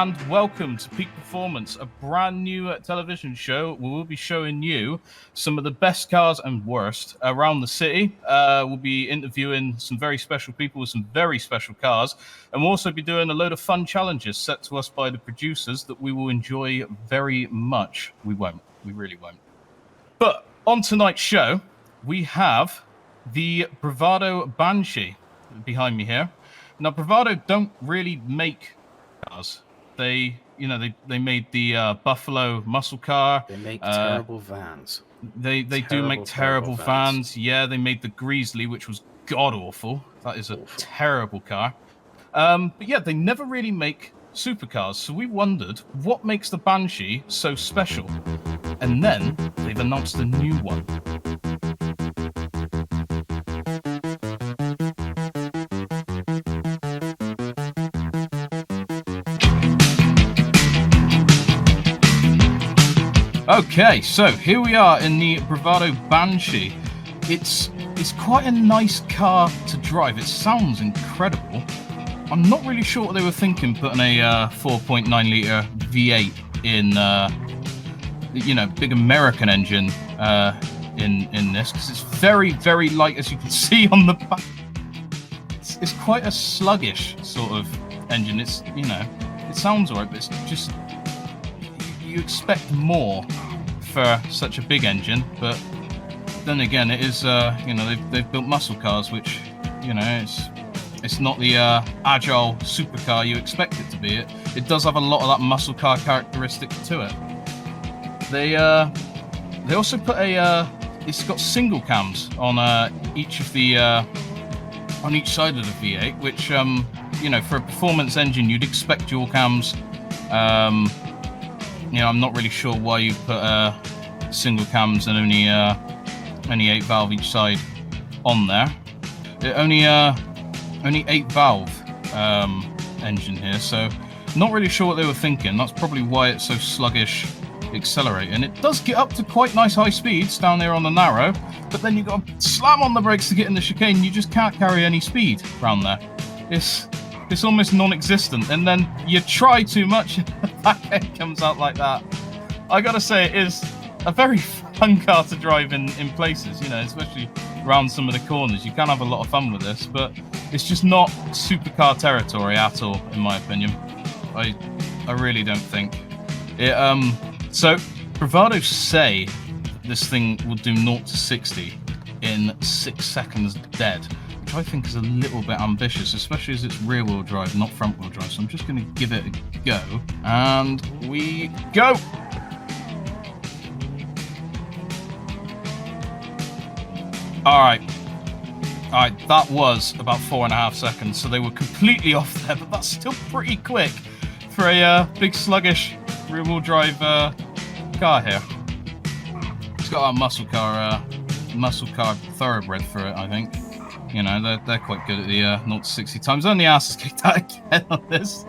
and welcome to Peak Performance, a brand new television show where we'll be showing you some of the best cars and worst around the city. We'll be interviewing some very special people with some very special cars, and we'll also be doing a load of fun challenges set to us by the producers that we will enjoy very much. We really won't. But on tonight's show, we have the Bravado Banshee behind me here. Now, Bravado don't really make cars. They made the Buffalo muscle car. They make terrible vans. They do make terrible vans. Yeah, they made the Grizzly, which was god awful. That is a terrible car. But yeah, they never really make supercars. So we wondered what makes the Banshee so special. And then they've announced a new one. Okay, so here we are in the Bravado Banshee. It's quite a nice car to drive. It sounds incredible. I'm not really sure what they were thinking putting a 4.9 litre V8 in, big American engine in this, because it's very, very light, as you can see on the back. It's quite a sluggish sort of engine. It sounds alright, but it's just, you expect more for such a big engine, but then again, it is they've built muscle cars, which it's not the agile supercar you expect it to be. It does have a lot of that muscle car characteristic to it. They also put it's got single cams on each side of the V8, which for a performance engine you'd expect dual cams. I'm not really sure why you put single cams and only 8 valve each side on there. Only 8 valve engine here, so not really sure what they were thinking. That's probably why it's so sluggish accelerating. It does get up to quite nice high speeds down there on the narrow, but then you got to slam on the brakes to get in the chicane. You just can't carry any speed around there. It's almost non-existent, and then you try too much and the back end comes out like that. I gotta say, it is a very fun car to drive in places, especially around some of the corners. You can have a lot of fun with this, but it's just not supercar territory at all, in my opinion. I really don't think. So, Bravado say this thing will do 0 to 60 in 6 seconds dead, which I think is a little bit ambitious, especially as it's rear-wheel drive, not front-wheel drive. So I'm just going to give it a go, and we go. All right, that was about 4.5 seconds, so they were completely off there, but that's still pretty quick for a big, sluggish rear-wheel drive car here. It's got that muscle car thoroughbred for it, I think. They're quite good at the 0 to 60 times. Only ass is kicked out again on this.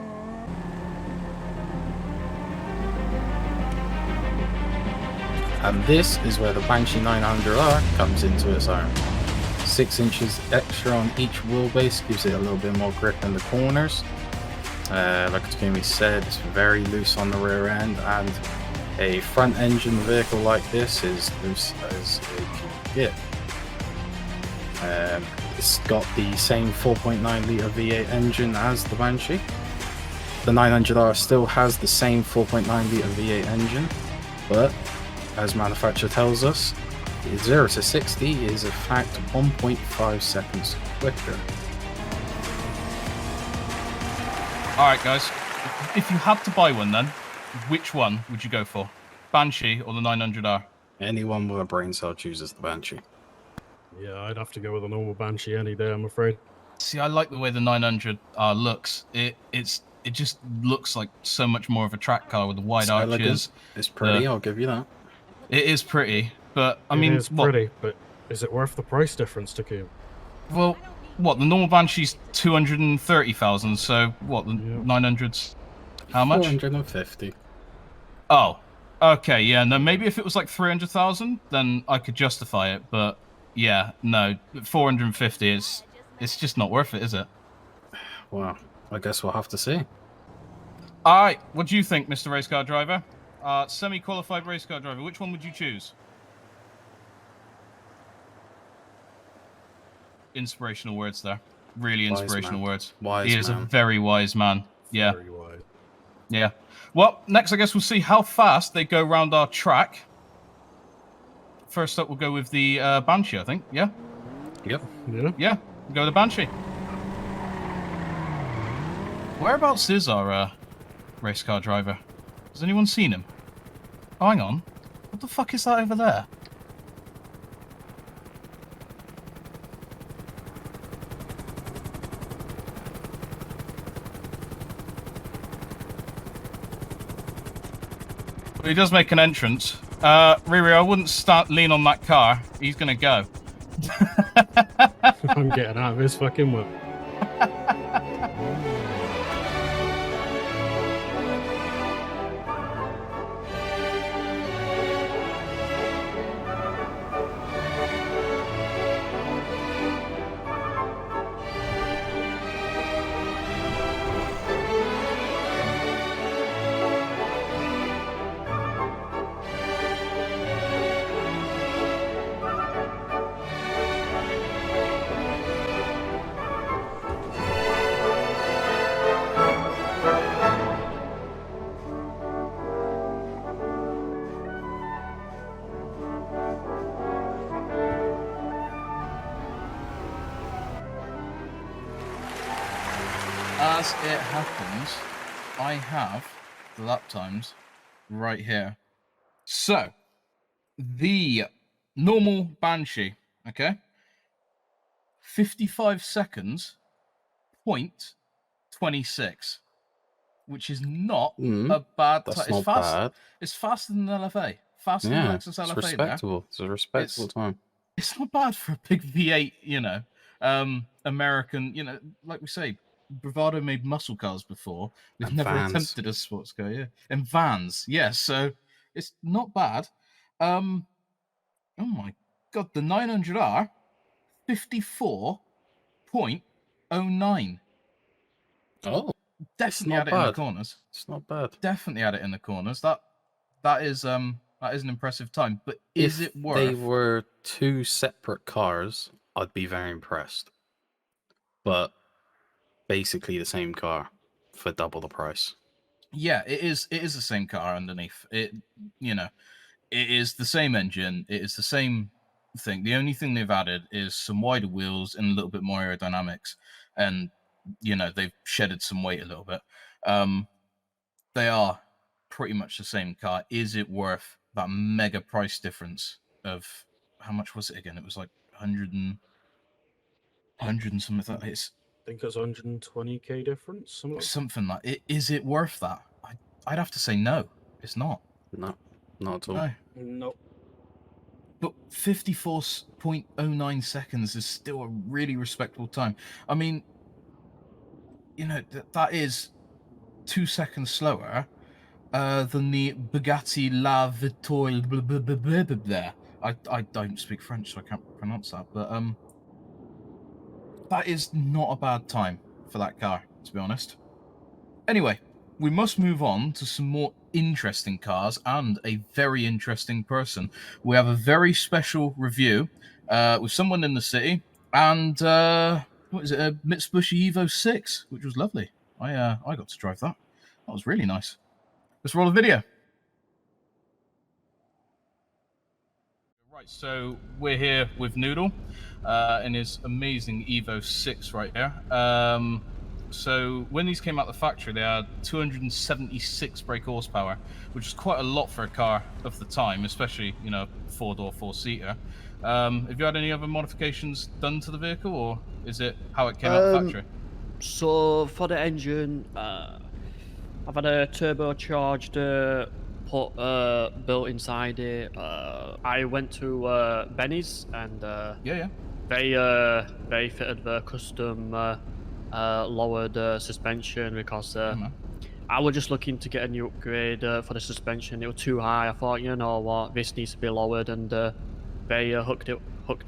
And this is where the Banshee 900R comes into its own. 6 inches extra on each wheelbase gives it a little bit more grip in the corners. Like Takumi said, it's very loose on the rear end, and a front engine vehicle like this is loose as it can get. It's got the same 4.9 litre V8 engine as the Banshee. The 900R still has the same 4.9 litre V8 engine, but as manufacturer tells us, 0 to 60 is in fact 1.5 seconds quicker. Alright guys, if you had to buy one then, which one would you go for? Banshee or the 900R? Anyone with a brain cell chooses the Banshee. Yeah, I'd have to go with a normal Banshee any day, I'm afraid. See, I like the way the 900R looks. It just looks like so much more of a track car with the wide arches. It's pretty, I'll give you that. It is pretty, but I mean... It is pretty, but is it worth the price difference, Takumi? Well, what, the normal Banshee's 230,000, so what, the 900's how much? 450. Oh, okay, yeah, no, maybe if it was like 300,000, then I could justify it, but yeah, no, 450 it's just not worth it, is it? Well, I guess we'll have to see. All right, what do you think, Mr. Race Car Driver? Semi-qualified race car driver, which one would you choose? Inspirational words there. Really inspirational words. He is a very wise man. Yeah. Very wise. Yeah. Well, next I guess we'll see how fast they go around our track. First up, we'll go with the Banshee, I think. Yeah? Yep. Yeah. Yeah, we'll go with the Banshee. Whereabouts is our race car driver? Has anyone seen him? Oh, hang on. What the fuck is that over there? Well, he does make an entrance. Reeree, I wouldn't lean on that car. He's gonna go. I'm getting out of this fucking work. As it happens, I have the lap times right here. So, the normal Banshee, okay? 55 seconds, 0.26, which is not a bad time. That's not bad. It's faster than an LFA. Faster than Lexus LFA. It's respectable. It's a respectable time. It's not bad for a big V8, you know, American, you know, like we say, Bravado made muscle cars before. They've never attempted a sports car, yeah. And vans, yes. So it's not bad. Oh my god, the 900R, 54.09. Oh, definitely had it in the corners. It's not bad. Definitely had it in the corners. That is an impressive time. But is it worth? If they were two separate cars, I'd be very impressed. But basically the same car for double the price. Yeah, it is the same car underneath. It, you know, it is the same engine. It is the same thing. The only thing they've added is some wider wheels and a little bit more aerodynamics, and you know they've shedded some weight a little bit. They are pretty much the same car. Is it worth that mega price difference of how much was it again? It was like 100 and something like that. It's, I think it's 120k difference. Something like it. Is it worth that? I'd have to say no. It's not. No, not at all. No. Nope. But 54.09 seconds is still a really respectable time. I mean, you know, that is 2 seconds slower than the Bugatti La Vittoria there. I don't speak French, so I can't pronounce that. But that is not a bad time for that car, to be honest. Anyway, we must move on to some more interesting cars and a very interesting person. We have a very special review with someone in the city, and what is it? A Mitsubishi Evo 6, which was lovely. I got to drive that. That was really nice. Let's roll the video. Right, so we're here with Noodle in his amazing Evo 6 right here. So when these came out the factory, they had 276 brake horsepower, which is quite a lot for a car of the time, especially, you know, four-door, four-seater. Have you had any other modifications done to the vehicle, or is it how it came out the factory? So for the engine, I've had a turbocharged built inside it. I went to Benny's and they fitted the custom lowered suspension because I was just looking to get a new upgrade for the suspension. It was too high. I thought, you know what, this needs to be lowered, and they hooked it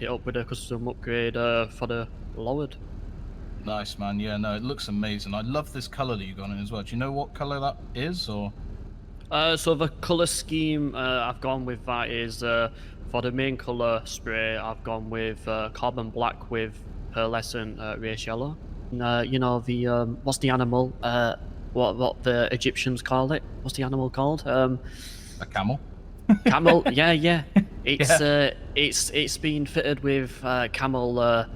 up with a custom upgrade for the lowered. Nice, man. Yeah, no, it looks amazing. I love this color that you got in as well. Do you know what color that is, or? So the color scheme I've gone with that is for the main color spray I've gone with carbon black with pearlescent race yellow. You know the what's the animal? What the Egyptians called it? What's the animal called? A camel. Camel. Yeah. It's been fitted with camel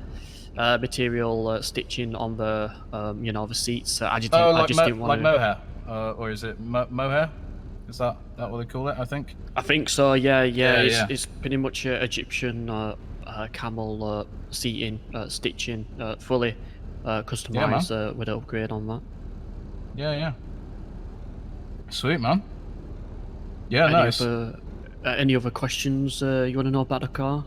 material stitching on the the seats. I just didn't want like mohair, or is it mohair? Is that what they call it? I think. I think so. Yeah. It's pretty much Egyptian camel seating, stitching, fully customized with an upgrade on that. Yeah. Sweet, man. Yeah, nice. Any other questions you want to know about the car?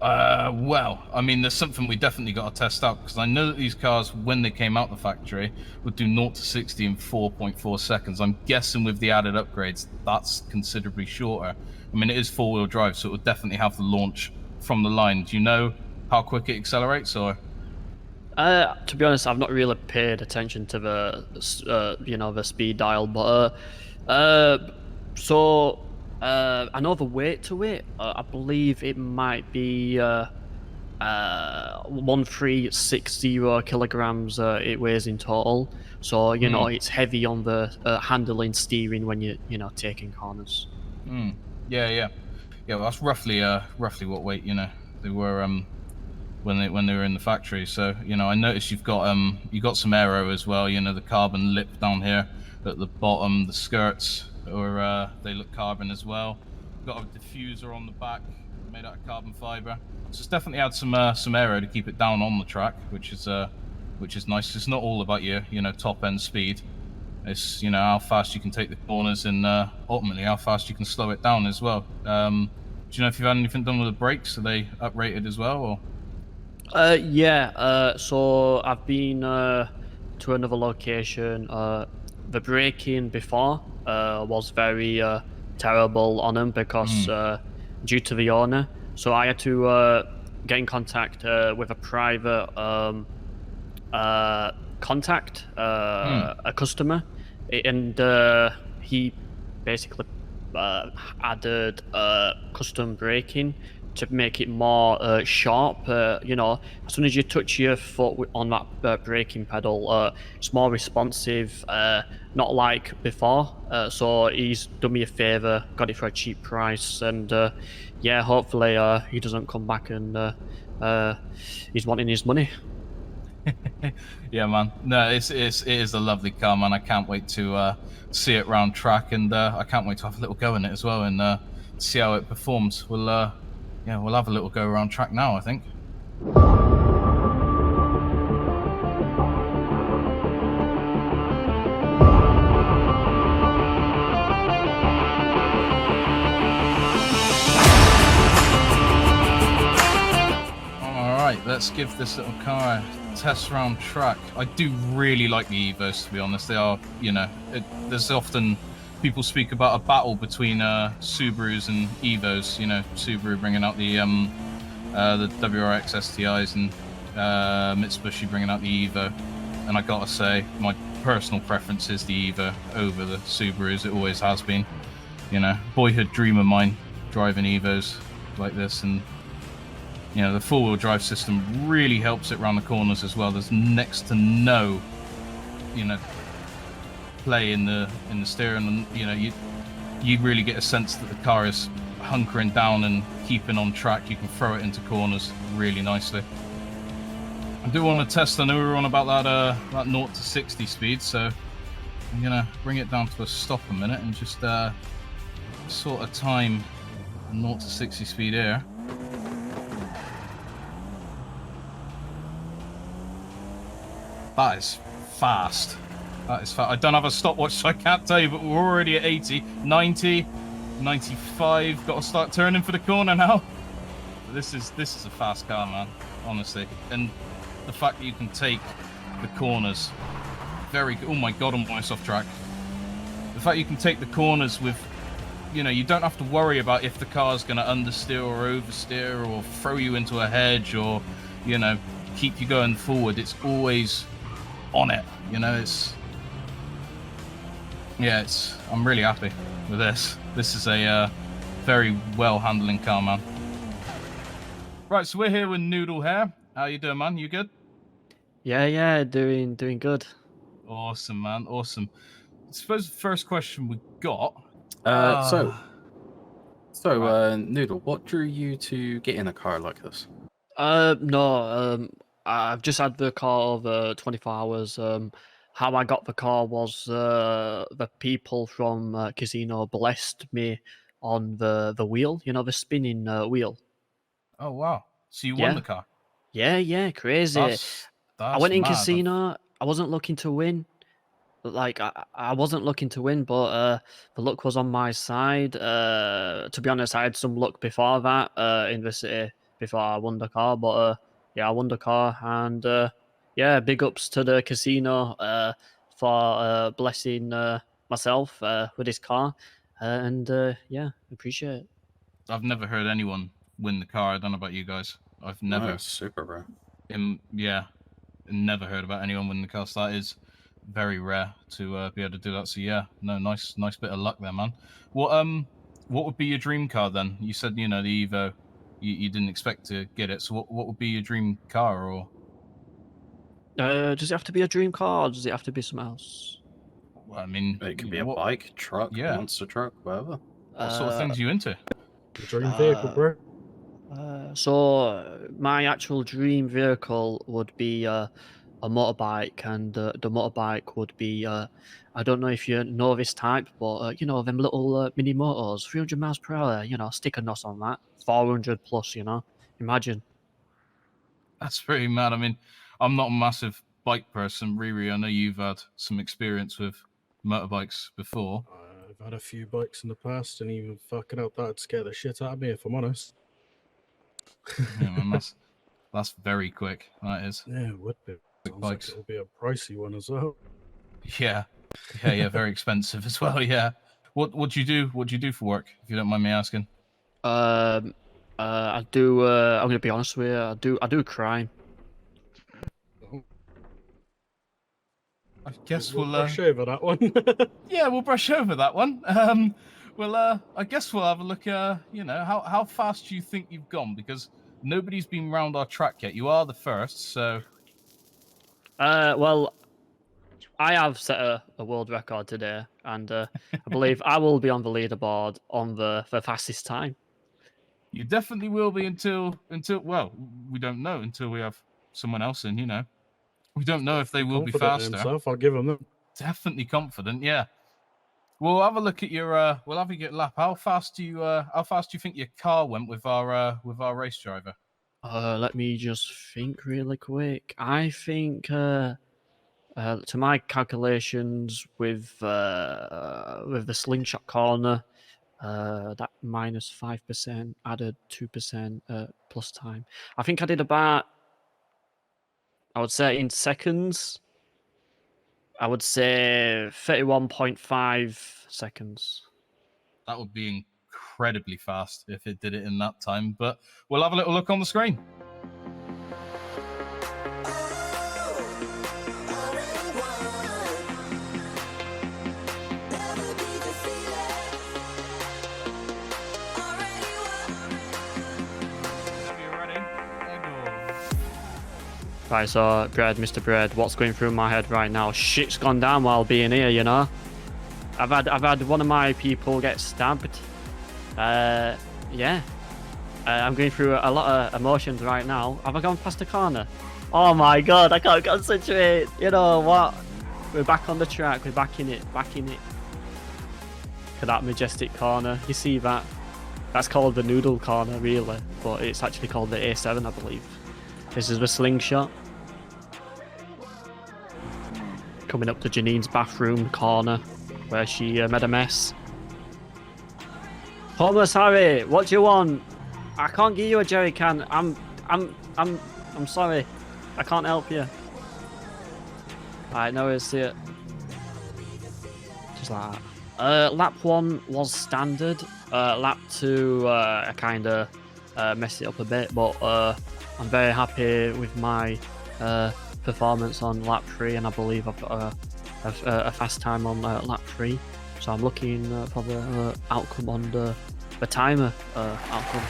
Well, I mean, there's something we definitely got to test out, because I know that these cars, when they came out the factory, would do 0 to 60 in 4.4 seconds. I'm guessing with the added upgrades, that's considerably shorter. I mean, it is four-wheel drive, so it would definitely have the launch from the line. Do you know how quick it accelerates, or? To be honest, I've not really paid attention to the the speed dial, but I know the weight to it. I believe it might be 1360 kilograms. It weighs in total. So it's heavy on the handling, steering when you taking corners. Yeah. Well, that's roughly what weight they were when they were in the factory. So I noticed you've got some aero as well. The carbon lip down here at the bottom, the skirts. Or they look carbon as well. Got a diffuser on the back made out of carbon fiber. So it's definitely had some aero to keep it down on the track, which is nice. It's not all about your top end speed. It's how fast you can take the corners and ultimately how fast you can slow it down as well. Do you know if you've had anything done with the brakes? Are they uprated as well, or? So I've been to another location. The braking before was very terrible on them because due to the owner. So I had to get in contact with a private contact, a customer, and he basically added custom braking to make it more sharp. As soon as you touch your foot on that braking pedal, it's more responsive, not like before. So he's done me a favor, got it for a cheap price, and hopefully he doesn't come back and he's wanting his money. Yeah, man. No, it is a lovely car, man. I can't wait to see it round track, and I can't wait to have a little go in it as well and see how it performs. We'll have a little go around track now, I think. Alright, let's give this little car a test round track. I do really like the Evos, to be honest. They are, there's often people speak about a battle between Subarus and Evos. Subaru bringing out the WRX STIs and Mitsubishi bringing out the Evo. And I gotta say, my personal preference is the Evo over the Subarus. It always has been. Boyhood dream of mine, driving Evos like this. And the four-wheel drive system really helps it around the corners as well. There's next to no, play in the steering, and you really get a sense that the car is hunkering down and keeping on track. You can throw it into corners really nicely. I do want to test. I know we were on about that 0 to 60 speed, so I'm gonna bring it down to a stop a minute and just sort of time 0 to 60 speed here. That is fast. That is fast. I don't have a stopwatch, so I can't tell you, but we're already at 80, 90, 95. Got to start turning for the corner now. This is a fast car, man, honestly. And the fact that you can take the corners oh my god, I'm almost off track. The fact you can take the corners with, you don't have to worry about if the car's going to understeer or oversteer or throw you into a hedge or, keep you going forward. It's always on it, you know. I'm really happy with this. This is a very well handling car, man. Right, so we're here with Noodle here. How you doing, man? You good? Yeah, doing good. Awesome, man. Awesome. I suppose the first question we got. Noodle, what drew you to get in a car like this? No, I've just had the car over 24 hours. How I got the car was the people from Casino blessed me on the wheel, you know, the spinning wheel. Oh wow! So you won Yeah. the car? Yeah, crazy. That's I went in mad. Casino. I wasn't looking to win. Like I wasn't looking to win, but the luck was on my side. To be honest, I had some luck before that in the city before I won the car. But yeah, I won the car, and yeah, big ups to the casino for blessing myself with this car, and yeah, appreciate it. I've never heard anyone win the car. I don't know about you guys. I've never. Oh, super rare. Never heard about anyone winning the car. So that is very rare to be able to do that. So yeah, no, nice bit of luck there, man. What would be your dream car then? You said, you know, the Evo, you didn't expect to get it. So what would be your dream car? Or Does it have to be a dream car, or does it have to be something else? well, I mean, It could be a bike, truck, monster truck, whatever. What sort of things are you into? The dream vehicle, bro. So my actual dream vehicle would be a motorbike, and the motorbike would be I don't know if you know this type, but you know them little mini motors, 300 miles per hour. You know, stick a NOS on that, 400 plus. You know, imagine. That's pretty mad. I mean, I'm not a massive bike person. Reeree, I know you've had some experience with motorbikes before. I've had a few bikes in the past, and even fucking out that'd scare the shit out of me, if I'm honest. Yeah, man, that's very quick. That is. Yeah, it would be. Quick Sounds bikes. like it'll be a pricey one as well. Yeah, very expensive as well. Yeah. What do you do? What do you do for work? If you don't mind me asking. I do. I'm gonna be honest with you. I do crime. I guess we'll we'll brush over that one. Yeah, we'll brush over that one. I guess we'll have a look. You know, how fast do you think you've gone? Because nobody's been round our track yet. You are the first, so. Well, I have set a world record today, and I believe I will be on the leaderboard on the fastest time. You definitely will be until well, we don't know until we have someone else in. You know, we don't know if they will be faster. Himself, I'll give him that. Definitely confident, yeah. We'll have a look at your. We'll have a get lap. How fast do you think your car went with our race driver? Let me just think really quick. I think to my calculations with the slingshot corner, that minus 5% added 2% plus time. I think I did about, I would say in seconds, I would say 31.5 seconds. That would be incredibly fast if it did it in that time, but we'll have a little look on the screen. Right, so Mr. Bread, what's going through my head right now? Shit's gone down while being here, you know. I've had one of my people get stabbed. Yeah. I'm going through a lot of emotions right now. Have I gone past the corner? Oh my god, I can't concentrate. You know what? We're back on the track. We're back in it. Look at that majestic corner. You see that? That's called the noodle corner, really, but it's actually called the A7, I believe. This is the slingshot. Coming up to Janine's bathroom corner, where she made a mess. Homeless Harry, what do you want? I can't give you a jerry can. I'm sorry. I can't help you. Alright, no worries, see it. Just like that. Lap 1 was standard. Lap 2, I kinda messed it up a bit, but I'm very happy with my performance on lap 3, and I believe I've got a fast time on lap 3. So I'm looking for the outcome on the timer outcome.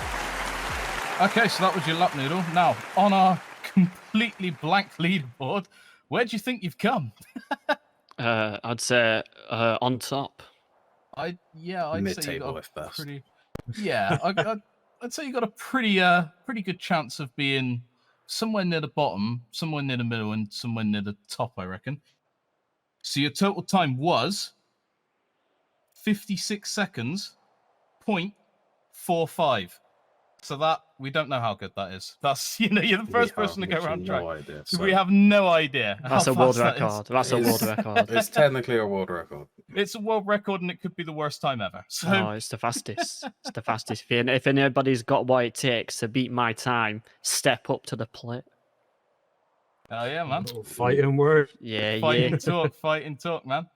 Okay, so that was your lap, Noodle. Now, on our completely blank leaderboard, where do you think you've come? I'd say on top. I'd say you Mid-table got if best. pretty. Yeah, I'd say you got a pretty good chance of being somewhere near the bottom, somewhere near the middle, and somewhere near the top, I reckon. So your total time was 56 seconds, 0.45. So that, we don't know how good that is. That's, you're the first person to go around track. Idea, so we have no idea. That's a world record. That's a world record. It's technically a world record. It's a world record, and it could be the worst time ever. So it's the fastest. It's the fastest. If anybody's got what it takes to beat my time, step up to the plate. Oh yeah, man. Fighting word. Yeah, Fighting talk, man.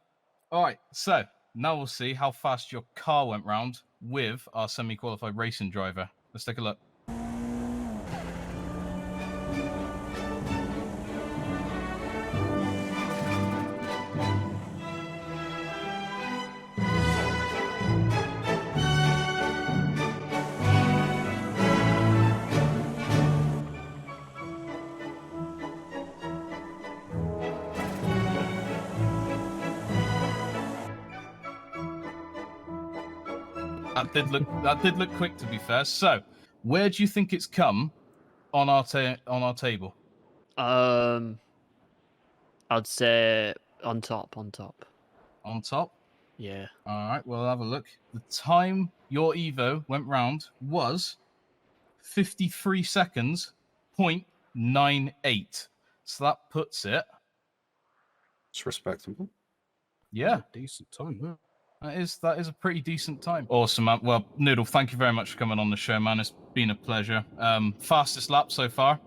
All right, so now we'll see how fast your car went round with our semi-qualified racing driver. Let's take a look. That did look quick, to be fair. So, where do you think it's come on our table? I'd say on top. On top? Yeah. All right, we'll have a look. The time your Evo went round was 53 seconds, 0.98. So that puts it. It's respectable. Yeah. Decent time, huh? That is a pretty decent time. Awesome, man. Well, Noodle, thank you very much for coming on the show, man. It's been a pleasure. Fastest lap so far,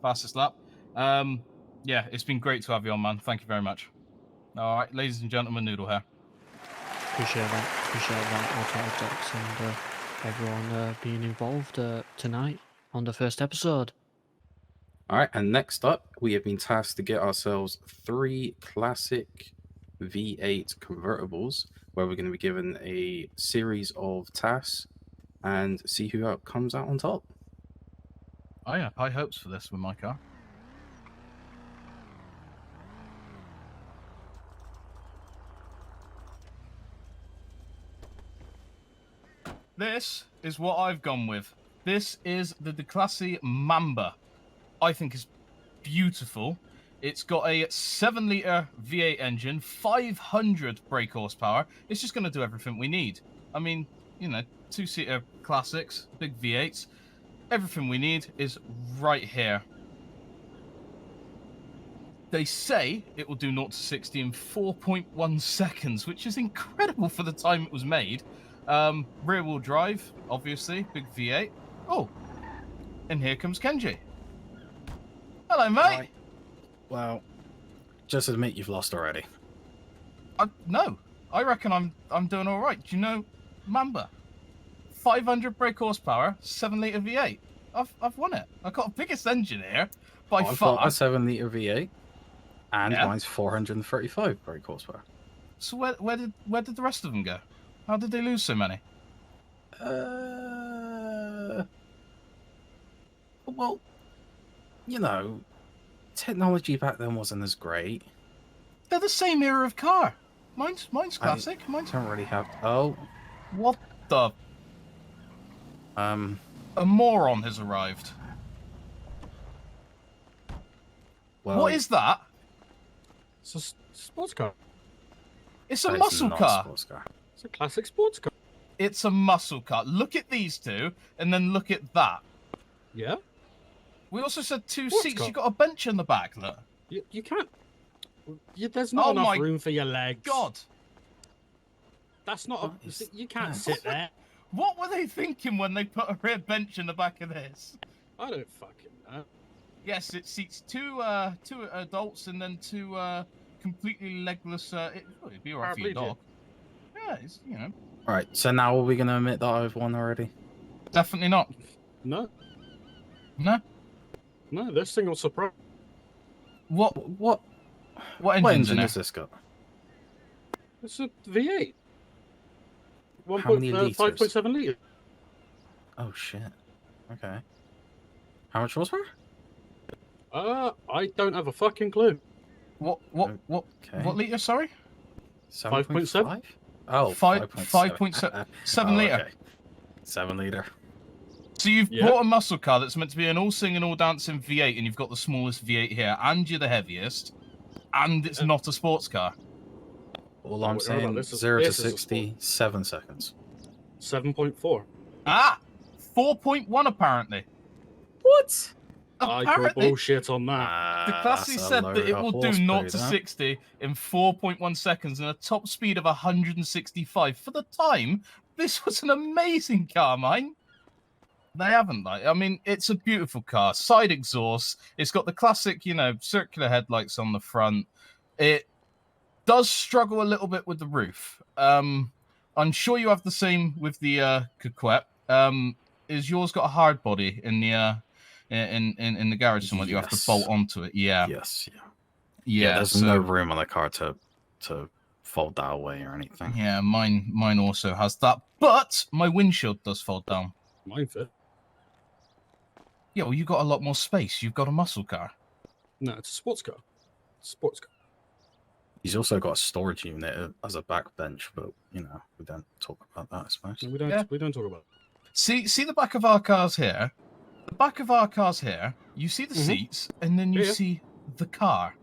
fastest lap. Yeah, it's been great to have you on, man. Thank you very much. All right, ladies and gentlemen, Noodle here. Appreciate that, Auto Exotics, and everyone being involved tonight on the first episode. All right, and next up, we have been tasked to get ourselves 3 classic V8 convertibles, where we're going to be given a series of tasks and see who comes out on top. I have high hopes for this with my car. This is what I've gone with. This is the Declasse Mamba. I think it's beautiful. It's got a 7-litre V8 engine, 500 brake horsepower. It's just going to do everything we need. I mean, 2-seater classics, big V8s. Everything we need is right here. They say it will do 0 to 60 in 4.1 seconds, which is incredible for the time it was made. Rear-wheel drive, obviously, big V8. Oh, and here comes Kenji. Hello, mate. Hi. Well, just admit you've lost already. No, I reckon I'm doing all right. Do you know Mamba? 500 brake horsepower, 7-litre V8. I've won it. I've got the biggest engine here by I've far. got a 7-litre V8, and Yeah. mine's 435 brake horsepower. So where did the rest of them go? How did they lose so many? Well, technology back then wasn't as great. They're the same era of car. Mine's classic. I Mine's. don't really have. Oh, What the? A moron has arrived. well, What is that? It's a sports car. It's a that is muscle not a car. sports car. It's a classic sports car. It's a muscle car. Look at these two, and then look at that. Yeah? We also said 2 Sports seats. car. You got a bench in the back. Look. You can't. There's not Oh enough my room for your legs. God. That's not What a. is You can't that? sit there. What were they thinking when they put a rear bench in the back of this? I don't fucking know. Yes, it seats two adults and then 2 completely legless. It'd be alright for your Paraplegic. dog. Yeah, it's All right, so now are we going to admit that I've won already? Definitely not. No, No. no, this thing will surprise. What What engine's in engine it? has this got? It's a V8. How many litres? 5.7 litres. Oh shit. Okay. How much horsepower? I don't have a fucking clue. What Okay. litre? Sorry. 5.7? Oh, 5.7 7 litre. Okay. 7 litre. So you've Yeah. bought a muscle car that's meant to be an all singing, all dancing V8, and you've got the smallest V8 here, and you're the heaviest, and it's not a sports car. All I'm What saying, about this? 0 to This is a 60, 7 seconds. 7.4. Ah, 4.1 apparently. What? I call Apparently, bullshit on that. the Classy said that it will do 0 to 60 in 4.1 seconds and a top speed of 165. For the time, this was an amazing car, mine. They haven't, like, I mean, it's a beautiful car. Side exhaust. It's got the classic, circular headlights on the front. It does struggle a little bit with the roof. I'm sure you have the same with the Coquette. Is yours got a hard body in the in the garage somewhere that you have to bolt onto it? Yeah. Yes. Yeah. There's no room on the car to fold that away or anything. Yeah, mine also has that, but my windshield does fold down. Mine fit. Yeah, well, you got a lot more space. You've got a muscle car. No, it's a sports car. Sports car. He's also got a storage unit as a back bench, but we don't talk about that, I suppose. We don't talk about it. See the back of our cars here. The back of our cars here. You see the seats, and then you see the car.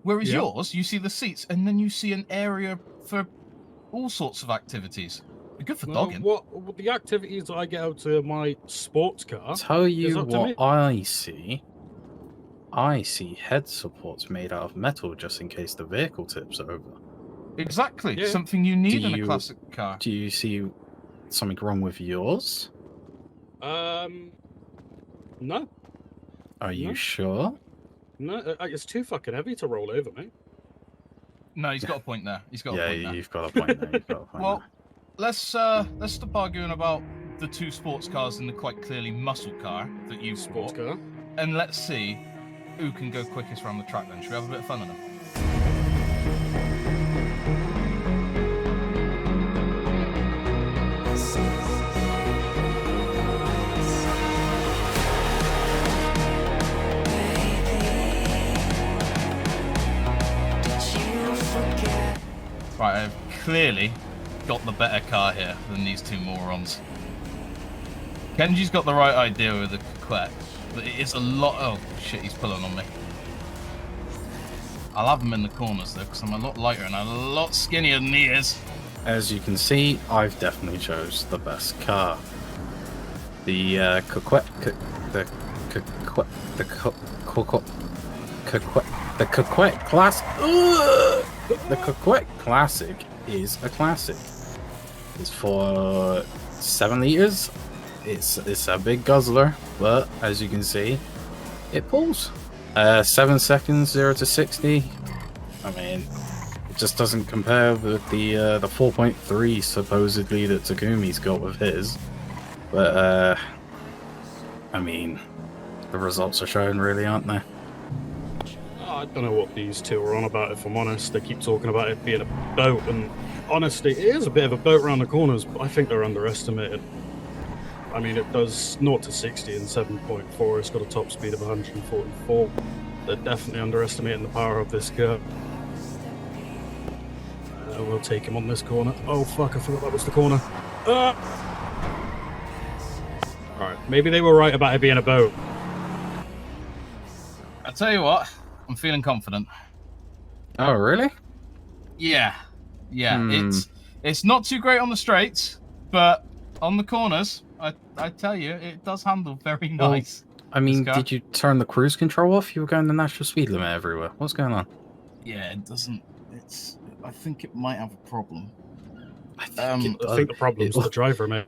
Whereas yours, you see the seats, and then you see an area for all sorts of activities. Good for dogging. What the activities I get out to my sports car? Tell you is up to me. what I see. I see head supports made out of metal just in case the vehicle tips over. Exactly. Yeah. Something you need in a classic car. Do you see something wrong with yours? No. Are you No. sure? No, it's too fucking heavy to roll over, mate. No, he's got a point there. He's got a point there. You've got a point there. You've got a point Well, there. let's stop arguing about the two sports cars and the quite clearly muscle car that you've Sports bought, car. and let's see who can go quickest around the track. Then, should we have a bit of fun with them? Right, I've clearly got the better car here than these two morons. Kenji's got the right idea with the Coquette, but it's a lot. Oh shit, he's pulling on me. I'll have him in the corners though, because I'm a lot lighter and a lot skinnier than he is. As you can see, I've definitely chose the best car. The Coquette Classic. The Coquette Classic is a classic. It's for 7 liters. It's a big guzzler, but as you can see, it pulls. 7 seconds, 0 to 60. I mean, it just doesn't compare with the 4.3 supposedly that Takumi's got with his. But I mean, the results are showing, really, aren't they? I don't know what these two are on about, if I'm honest. They keep talking about it being a boat, and honestly, it is a bit of a boat around the corners, but I think they're underestimated. I mean, it does 0 to 60 in 7.4. It's got a top speed of 144. They're definitely underestimating the power of this car. We'll take him on this corner. Oh, fuck, I forgot that was the corner. Alright, maybe they were right about it being a boat. I tell you what, I'm feeling confident. Oh, really? Yeah. It's not too great on the straights, but on the corners, I tell you, it does handle very nice. I mean, This car. did you turn the cruise control off? You were going the natural speed limit everywhere. What's going on? Yeah, it doesn't. I think it might have a problem. I I think the problem's the driver, mate.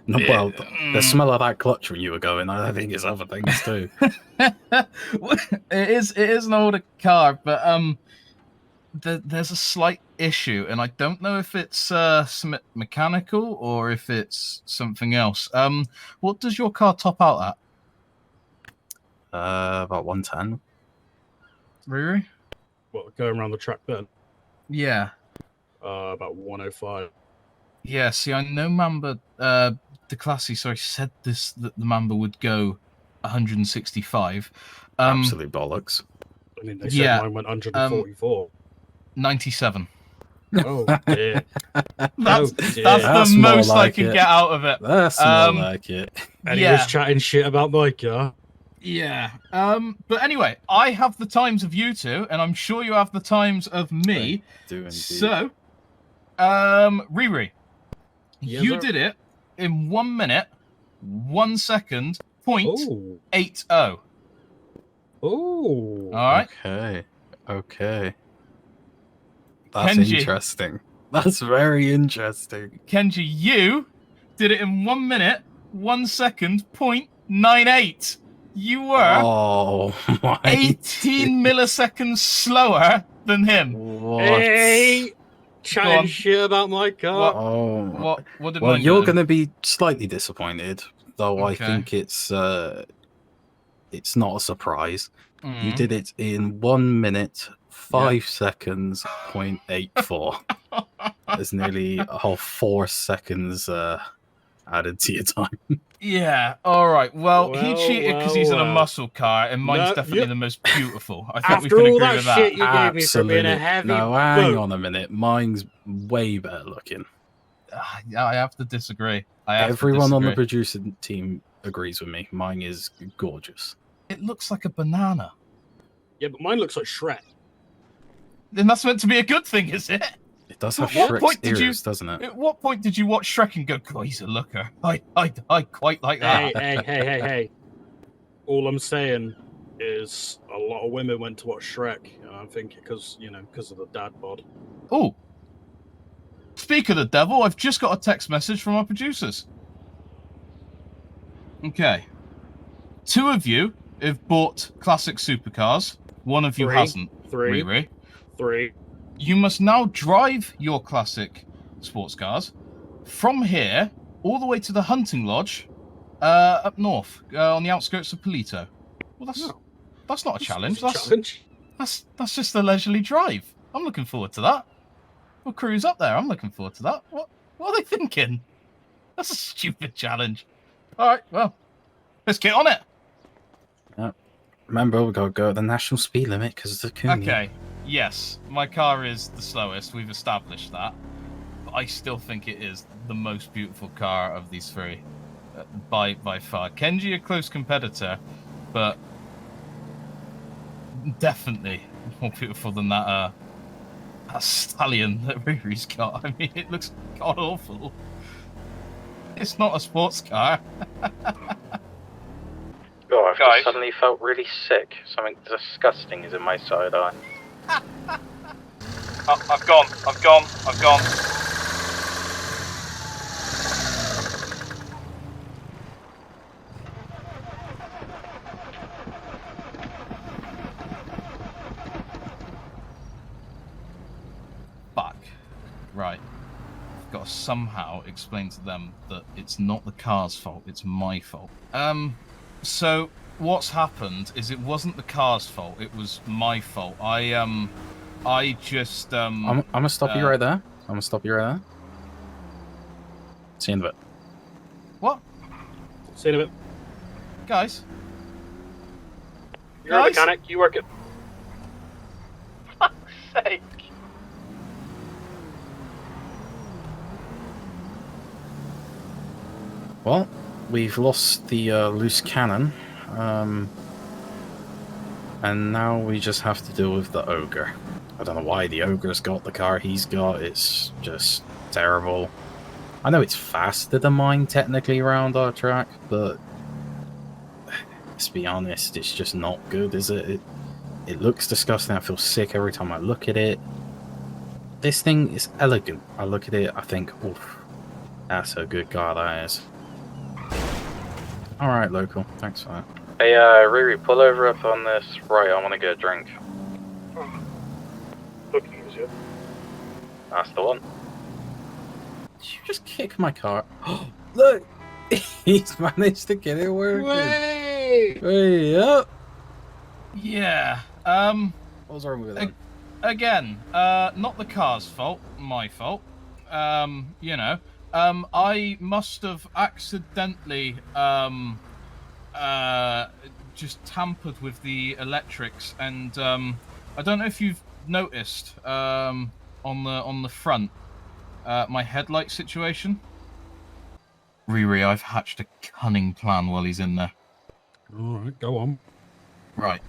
No, well, the smell of that clutch when you were going, I think it's other things too. It is an older car, but there's a slight issue, and I don't know if it's mechanical or if it's something else. What does your car top out at? About 110. Reeree? What, going around the track then? Yeah. About 105. Yeah, see, I know Mamba, the Classy, sorry, said that the Mamba would go 165. Absolute bollocks. I mean, they said mine went 144. 97. Oh, dear. That's dear. the more most I like can it. get out of it. That's more like it. And he was chatting shit about my car. Yeah. But anyway, I have the times of you two, and I'm sure you have the times of me. Do indeed. So, Reeree, Yes, you sir. did it in 1 minute, 1 second, Oh. 0.80. Oh. All right. Okay. That's Kenji. interesting. That's very interesting. Kenji, you did it in 1 minute, 1 second, 0.98. You were Oh my 18 milliseconds slower than him. What? Hey, Go on. chatting shit about my car. Oh. What did Well, mine you're do? going to be slightly disappointed, though. Okay. I think it's not a surprise. You did it in 1 minute, 5 seconds, 0.84. There's nearly a whole 4 seconds added to your time. Yeah, alright. Well, he Well, cheated because he's in a well. muscle car, and mine's No, definitely yep. the most beautiful. I think we After can all agree that with shit that. you gave me for being a heavy No, hang boat. on a minute. Mine's way better looking. I have to disagree. Everyone on the producer team agrees with me. Mine is gorgeous. It looks like a banana. Yeah, but mine looks like Shrek. Then that's meant to be a good thing, is it? It does have At what Shrek's point did you- ears, doesn't it? At what point did you watch Shrek and go, God, he's a looker? I quite like that. Hey. All I'm saying is a lot of women went to watch Shrek, and I'm thinking because of the dad bod. Oh. Speak of the devil, I've just got a text message from our producers. Okay. 2 of you have bought classic supercars. 1 of you hasn't. 3. Reeree. 3. You must now drive your classic sports cars from here all the way to the hunting lodge up north on the outskirts of Polito. Well, that's not a challenge. That's just a leisurely drive. I'm looking forward to that. We'll cruise up there. I'm looking forward to that. What are they thinking? That's a stupid challenge. All right, well, let's get on it. Remember, we got to go at the national speed limit because of Takumi. Okay, yes, my car is the slowest. We've established that. But I still think it is the most beautiful car of these 3 by far. Kenji, a close competitor, but definitely more beautiful than that stallion that Reeree's got. I mean, it looks god awful. It's not a sports car. Oh, I've Guys. just suddenly felt really sick. Something disgusting is in my side eye. I've gone. Fuck. Right. I've got to somehow explain to them that it's not the car's fault, it's my fault. So what's happened is it wasn't the car's fault, it was my fault. I just I'm gonna stop you right there. See you in a bit. What? See you in a bit. Guys? You're a Guys? mechanic. You work it. Fuck's sake. Well, we've lost the loose cannon, and now we just have to deal with the ogre. I don't know why the ogre's got the car he's got. It's just terrible. I know it's faster than mine technically around our track, but let's be honest, it's just not good, is it? It looks disgusting. I feel sick every time I look at it. This thing is elegant. I look at it, I think, oof, that's a good car that is. Alright, local. Thanks for that. Hey, Reeree, pull over up on this right. I want to get a drink. Looking easier. That's the one. Did you just kick my car? Look! He's managed to get it working. Hey, up! Yeah. What was wrong with it? Again, not the car's fault. My fault. You know. I must have accidentally just tampered with the electrics, and I don't know if you've noticed on the front my headlight situation. Reeree, I've hatched a cunning plan while he's in there. All right, go on. Right.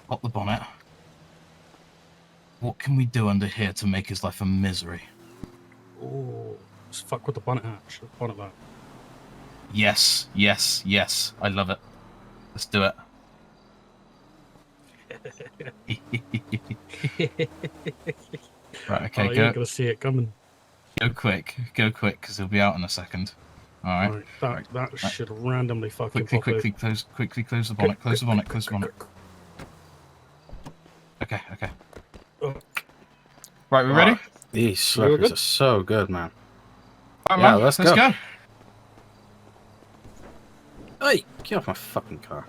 Pop the bonnet. What can we do under here to make his life a misery? Oh, let's fuck with the bonnet hatch. Bonnet back. Yes, yes, yes. I love it. Let's do it. Right, okay, You're gonna see it coming. Go quick, because he'll be out in a second. All right. That should randomly fucking Quickly close the bonnet. Close the bonnet. Okay. Right, we ready? These suckers are so good, man. All right, Yeah, man. let's go. Hey, get off my fucking car.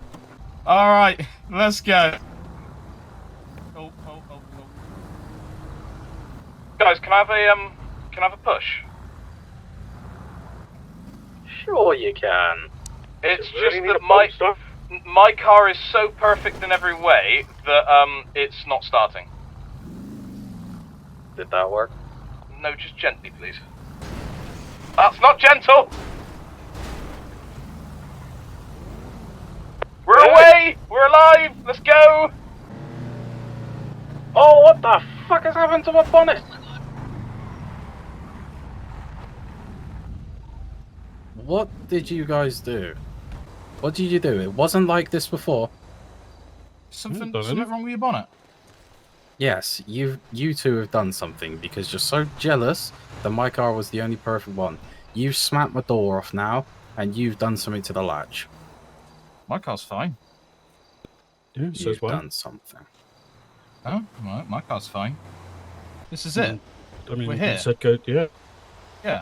All right, let's go. Oh. Guys, can I have a push? Sure you can. It's just that my car is so perfect in every way that it's not starting. Did that work? No, just gently, please. That's not gentle! We're away! We're alive! Let's go! Oh, what the fuck has happened to my bonnet? What did you guys do? What did you do? It wasn't like this before. Something wrong with your bonnet? Yes, you two have done something because you're so jealous that my car was the only perfect one. You've smacked my door off now, and you've done something to the latch. My car's fine. Yeah, You've done something. Oh, right, my car's fine. This is it. I mean, We're you here. said go, yeah. Yeah.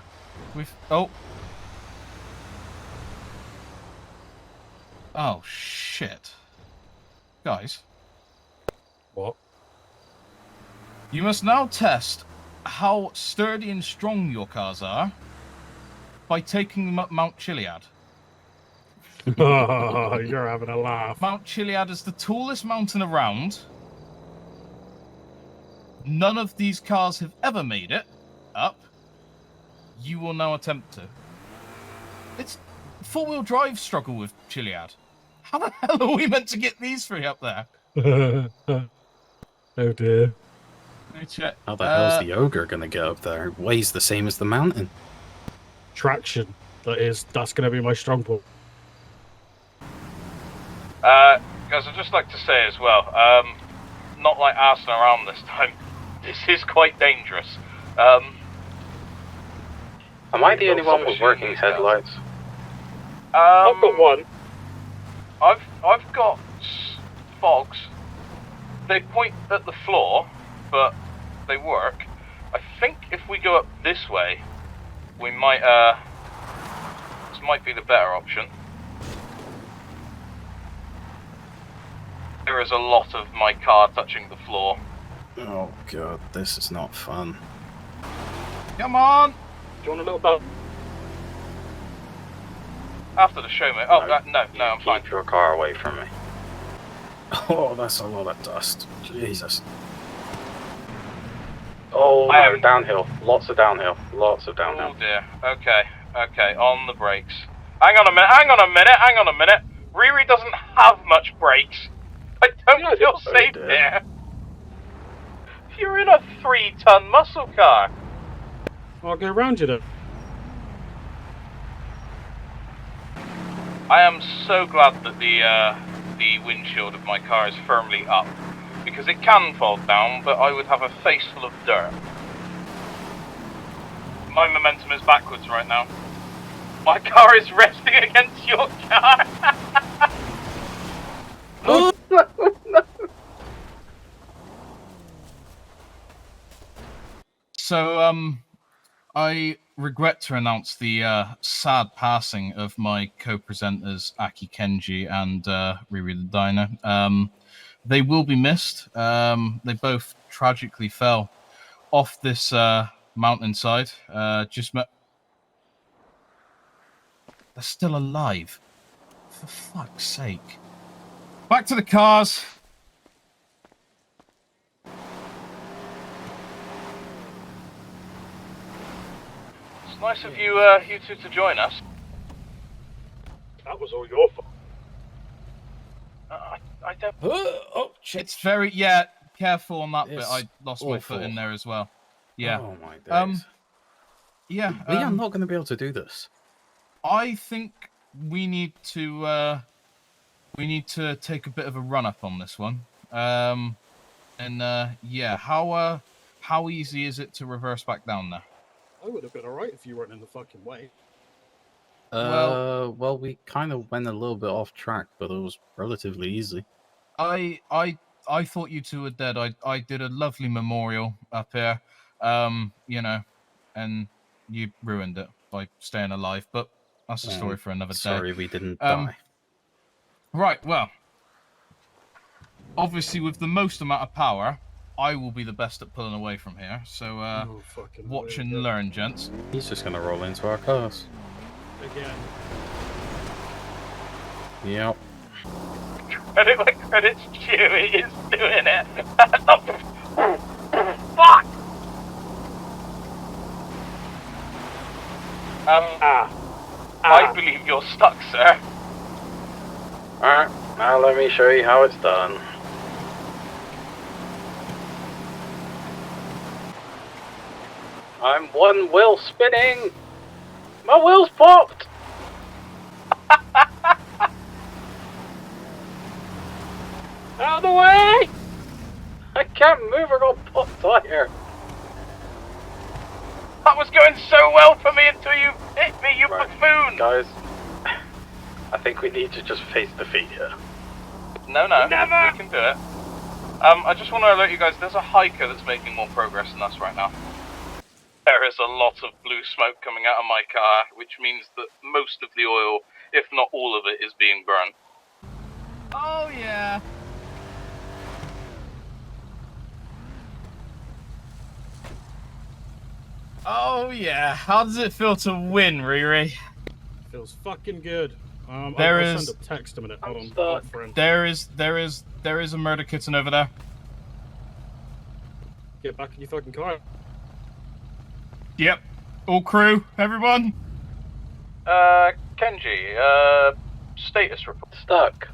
Oh, shit. Guys. What? You must now test how sturdy and strong your cars are by taking them up Mount Chiliad. Oh, you're having a laugh. Mount Chiliad is the tallest mountain around. None of these cars have ever made it up. You will now attempt to. It's four-wheel drive struggle with Chiliad. How the hell are we meant to get these three up there? Oh dear. How the hell's the ogre gonna get up there? It weighs the same as the mountain. Traction. That's gonna be my strong point. Guys, I'd just like to say as well, not like arsing around this time. This is quite dangerous. Am I the only one with working headlights? I've got one. I've got fogs. They point at the floor, but they work. I think if we go up this way, we might, this might be the better option. There is a lot of my car touching the floor. Oh god, this is not fun. Come on! Do you want a little belt? After the show, mate. Oh, no, I'm fine. Keep your car away from me. Oh, that's a lot of dust. Jesus. Oh, no, downhill. Lots of downhill. Oh dear. Okay, on the brakes. Hang on a minute. Reeree doesn't have much brakes. I don't feel safe here. You're in a 3-ton muscle car. I'll go around you then. I am so glad that the windshield of my car is firmly up, because it can fall down, but I would have a face full of dirt. My momentum is backwards right now. My car is resting against your car. Oh, no. So, I regret to announce the sad passing of my co-presenters Aki Kenji and Reeree the Diner. They will be missed. They both tragically fell off this mountainside. Just met. They're still alive. For fuck's sake. Back to the cars. It's nice of you, you two to join us. That was all your fault. I don't. Oh, shit. It's very careful on that bit. I lost my foot in there as well. Yeah. Oh my days. Yeah. We are not going to be able to do this. I think we need to take a bit of a run up on this one. How easy is it to reverse back down there? I would have been alright if you weren't in the fucking way. Well, we kind of went a little bit off track, but it was relatively easy. I thought you two were dead. I did a lovely memorial up here, and you ruined it by staying alive. But that's a story for another day. Sorry, we didn't die. Right. Well, obviously, with the most amount of power, I will be the best at pulling away from here. So, watch and learn, gents. He's just gonna roll into our cars. Again. Yep. Credit where credit's due, he is doing it. Fuck! I believe you're stuck, sir. Alright, now let me show you how it's done. I'm one wheel spinning! My wheel's popped! Out of the way! I can't move, I got popped tire. That was going so well for me until you hit me, you buffoon! Guys, I think we need to just face defeat here. No, never! We can do it. I just want to alert you guys, there's a hiker that's making more progress than us right now. There is a lot of blue smoke coming out of my car, which means that most of the oil, if not all of it, is being burned. Oh, yeah. Oh, yeah. How does it feel to win, Reeree? Feels fucking good. I'll send a text a minute. Hold on. There is a murder kitten over there. Get back in your fucking car. Yep. All crew, everyone. Kenji, status report. Stuck.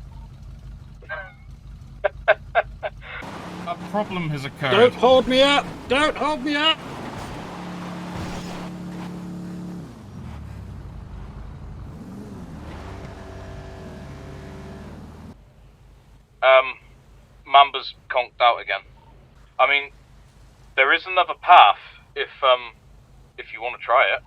A problem has occurred. Don't hold me up! Don't hold me up! Mamba's conked out again. I mean, there is another path if you want to try it.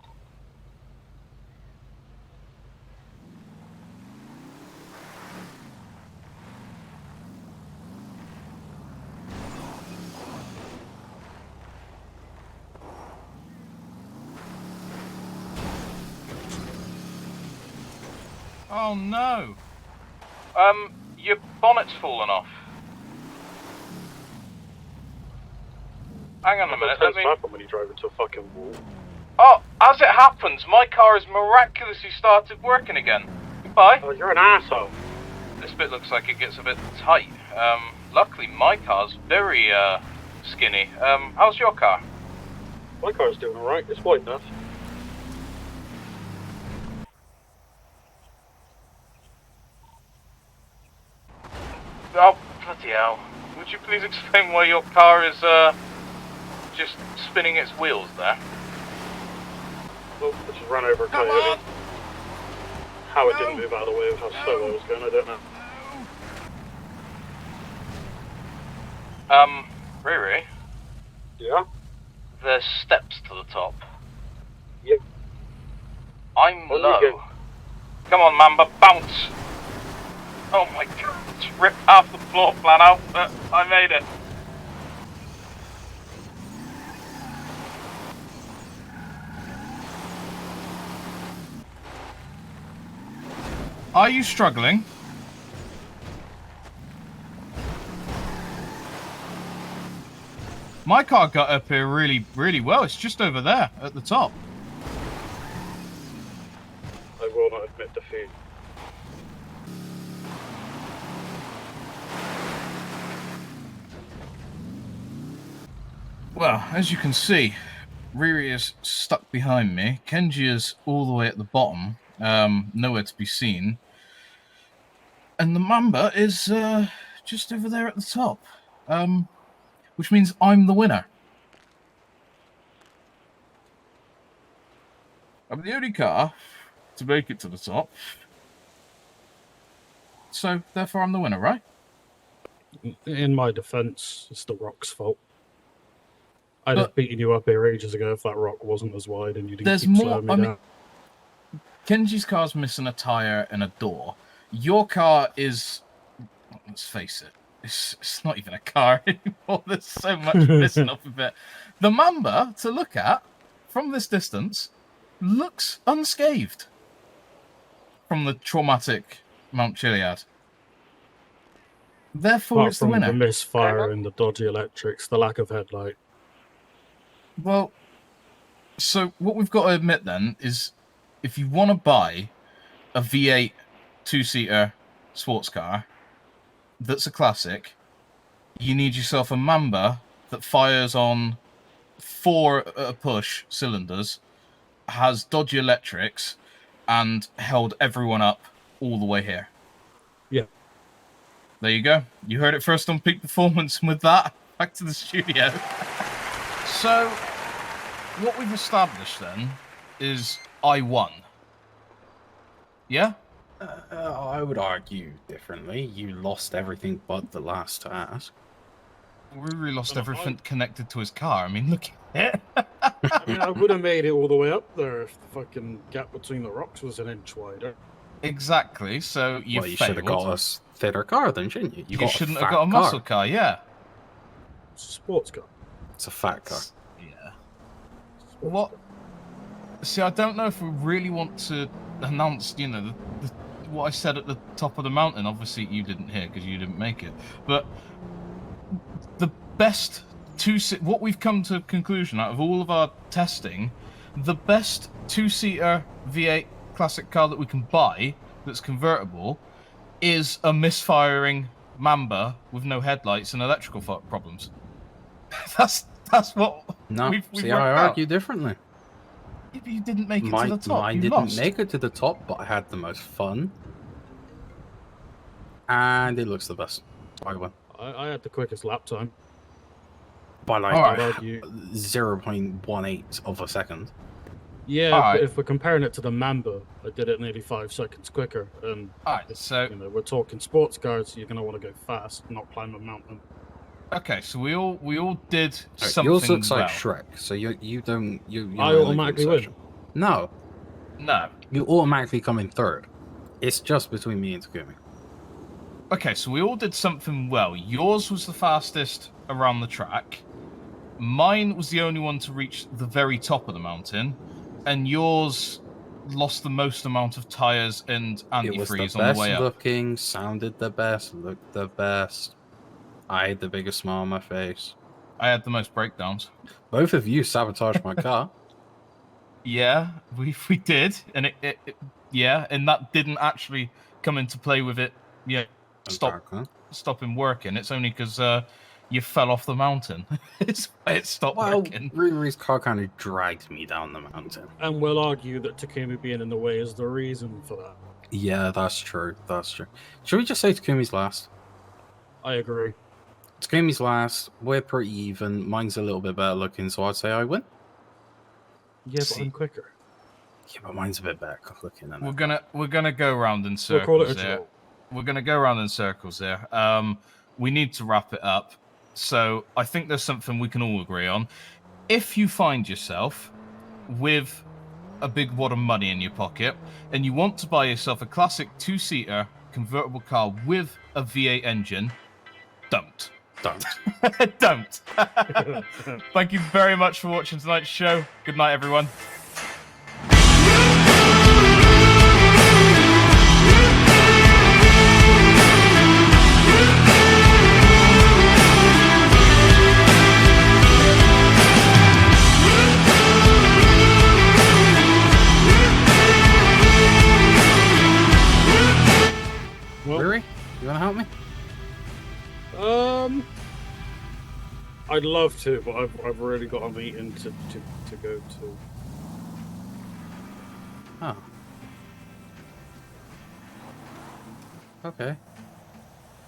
Oh no! Your bonnet's fallen off. Hang on a minute, let me... What happen when you drive into a fucking wall? Oh, as it happens, my car has miraculously started working again. Goodbye. Oh, you're an asshole. This bit looks like it gets a bit tight. Luckily my car's very, skinny. How's your car? My car's doing alright, it's wide enough. Oh, bloody hell. Would you please explain why your car is, just spinning its wheels there? Oh, I just ran over a coyote. How it didn't move out of the way of how slow I was going, I don't know. Reeree? Yeah? There's steps to the top. Yep. I'm On you low. go. Come on, Mamba, bounce! Oh my god, just ripped half the floor plan out, but I made it. Are you struggling? My car got up here really, really well. It's just over there at the top. I will not admit defeat. Well, as you can see, Reeree is stuck behind me. Kenji is all the way at the bottom, nowhere to be seen. And the Mamba is just over there at the top, which means I'm the winner. I'm the only car to make it to the top. So, therefore, I'm the winner, right? In my defense, it's the rock's fault. I'd have beaten you up here ages ago if that rock wasn't as wide and you didn't keep slowing me down. Kenji's car's missing a tyre and a door. Your car is... Let's face it. It's not even a car anymore. There's so much missing off of it. The Mamba, to look at, from this distance, looks unscathed from the traumatic Mount Chiliad. Therefore, Apart it's the from winner. the misfire and the dodgy electrics, the lack of headlight. Well, so what we've got to admit then is if you want to buy a V8 two-seater sports car that's a classic, you need yourself a Mamba that fires on 4 at a push cylinders, has dodgy electrics, and held everyone up all the way here. Yeah. There you go. You heard it first on Peak Performance, and with that, back to the studio. So, what we've established then is I won. Yeah? I would argue differently. You lost everything but the last task. Reeree lost everything connected to his car. I mean, look at it. I mean, I would have made it all the way up there if the fucking gap between the rocks was an inch wider. Exactly, so you Well, you should have failed. got a fitter car then, shouldn't you? You shouldn't have got a muscle car, yeah. It's a sports car. It's a fat car. Yeah. What? See, I don't know if we really want to announce, you know, what I said at the top of the mountain. Obviously, you didn't hear because you didn't make it. But the best what we've come to a conclusion out of all of our testing, the best two-seater V8 classic car that we can buy that's convertible is a misfiring Mamba with no headlights and electrical problems. That's what No, we've see, worked I out. argue differently. Yeah, but you didn't make it to the top. Mine You didn't lost. make it to the top, but I had the most fun. And it looks the best. I win. I had the quickest lap time. By like Alright. I'd argue. 0.18 of a second. Yeah, Alright. but if we're comparing it to the Mamba, I did it nearly 5 seconds quicker. And Alright, so you know, we're talking sports cars. You're gonna want to go fast, not climb a mountain. okay, so we all did something Yours looks well. like Shrek, so you don't you. I automatically win. No, No. you automatically come in third. It's just between me and Takumi. Okay, so we all did something well. Yours was the fastest around the track. Mine was the only one to reach the very top of the mountain, and yours lost the most amount of tires and It was the antifreeze on the way best up. looking, sounded the best, looked the best. I had the biggest smile on my face. I had the most breakdowns. Both of you sabotaged my car. Yeah, we did, and it yeah, and that didn't actually come into play with it. Yeah, stopping working. It's only because you fell off the mountain. It's why it stopped working. Reeree's car kind of dragged me down the mountain. And we'll argue that Takumi being in the way is the reason for that. Yeah, that's true. That's true. Should we just say Takumi's last? I agree. Takumi's last. We're pretty even. Mine's a little bit better looking, so I'd say I win. Yeah, but See. I'm quicker. Yeah, but mine's a bit better looking. Than We're gonna go round in We'll call it circles a there. draw. We're gonna go round in circles there. We need to wrap it up. So I think there's something we can all agree on. If you find yourself with a big wad of money in your pocket and you want to buy yourself a classic two-seater convertible car with a V8 engine, don't. Don't. Thank you very much for watching tonight's show. Good night, everyone. Well, Reeree, you want to help me? I'd love to, but I've already got a meeting to go to. Oh. Okay.